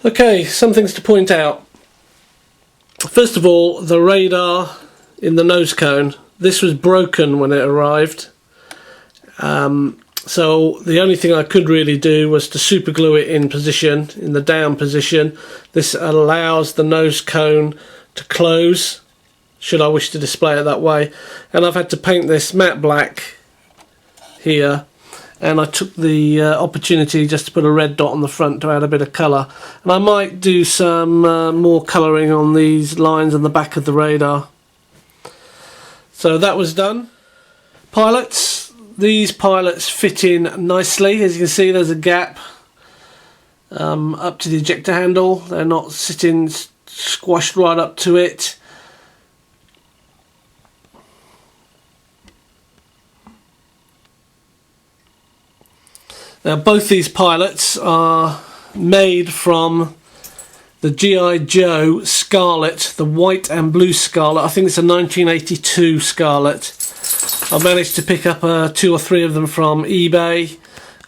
Okay, some things to point out. First of all, the radar in the nose cone. This was broken when it arrived. So the only thing I could really do was to super glue it in position, in the down position. This allows the nose cone to close, should I wish to display it that way. And I've had to paint this matte black here, and I took the opportunity just to put a red dot on the front to add a bit of colour. And I might do some more colouring on these lines on the back of the radar. So that was done. Pilots. These pilots fit in nicely. As you can see, there's a gap up to the ejector handle. They're not sitting squashed right up to it. Now both these pilots are made from the G.I. Joe Scarlet, the white and blue Scarlet. I think it's a 1982 Scarlet. I managed to pick up 2 or 3 of them from eBay,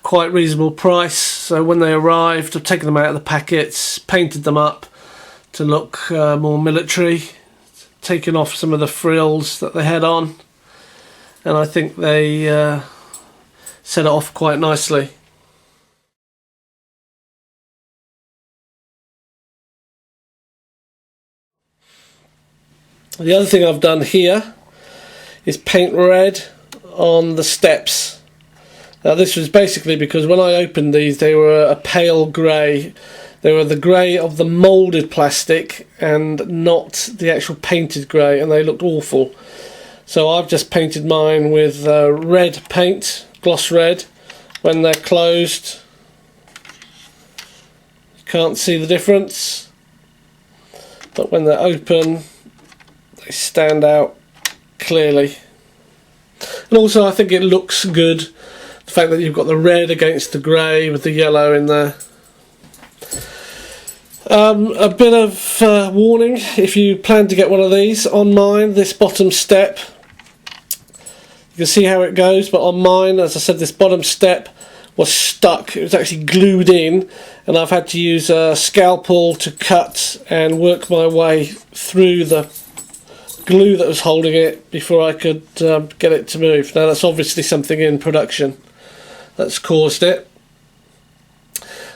quite reasonable price. So when they arrived, I've taken them out of the packets, painted them up to look more military, taken off some of the frills that they had on, and I think they set it off quite nicely. The other thing I've done here is paint red on the steps. Now this was basically because when I opened these they were a pale grey. They were the grey of the moulded plastic and not the actual painted grey, and they looked awful. So I've just painted mine with red paint, gloss red. When they're closed you can't see the difference, but when they're open they stand out clearly. And also I think it looks good, the fact that you've got the red against the grey with the yellow in there. A bit of warning if you plan to get one of these. On mine, this bottom step, you can see how it goes, but on mine, as I said, this bottom step was stuck. It was actually glued in, and I've had to use a scalpel to cut and work my way through the glue that was holding it before I could get it to move. Now that's obviously something in production that's caused it.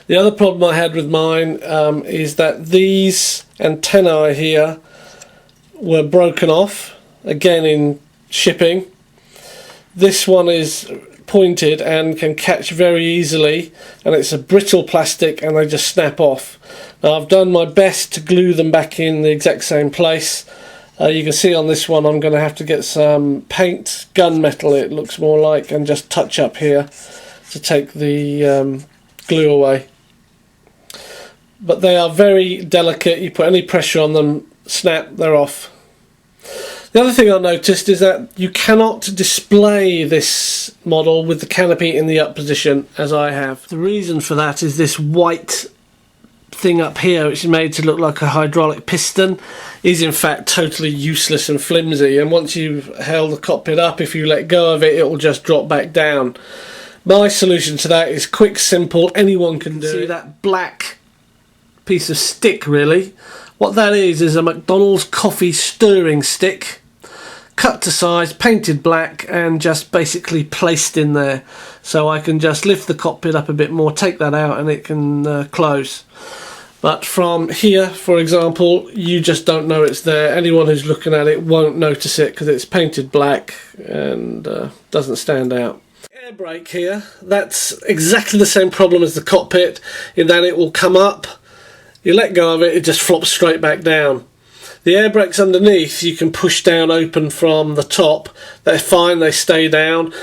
The other problem I had with mine is that these antennae here were broken off, again in shipping. This one is pointed and can catch very easily, and it's a brittle plastic and they just snap off. Now I've done my best to glue them back in the exact same place. You can see on this one I'm going to have to get some paint, gunmetal it looks more like, and just touch up here to take the glue away. But they are very delicate. You put any pressure on them, snap, they're off. The other thing I noticed is that you cannot display this model with the canopy in the up position as I have. The reason for that is this white thing up here, which is made to look like a hydraulic piston, is in fact totally useless and flimsy, and once you've held the cockpit up, if you let go of it, it will just drop back down. My solution to that is quick, simple, anyone can do. See that black piece of stick, really? What that is a McDonald's coffee stirring stick, cut to size, painted black, and just basically placed in there. So I can just lift the cockpit up a bit more, take that out, and it can close. But from here, for example, you just don't know it's there. Anyone who's looking at it won't notice it because it's painted black and doesn't stand out. Air brake here, that's exactly the same problem as the cockpit, in that it will come up, you let go of it, it just flops straight back down. The air brakes underneath you can push down open from the top. They're fine, they stay down.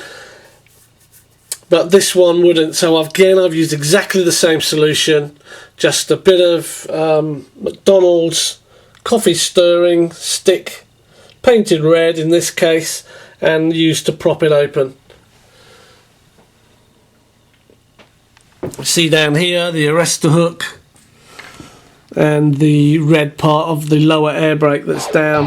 But this one wouldn't, so again I've used exactly the same solution, just a bit of McDonald's coffee stirring stick, painted red in this case, and used to prop it open. See down here the arrestor hook and the red part of the lower air brake that's down.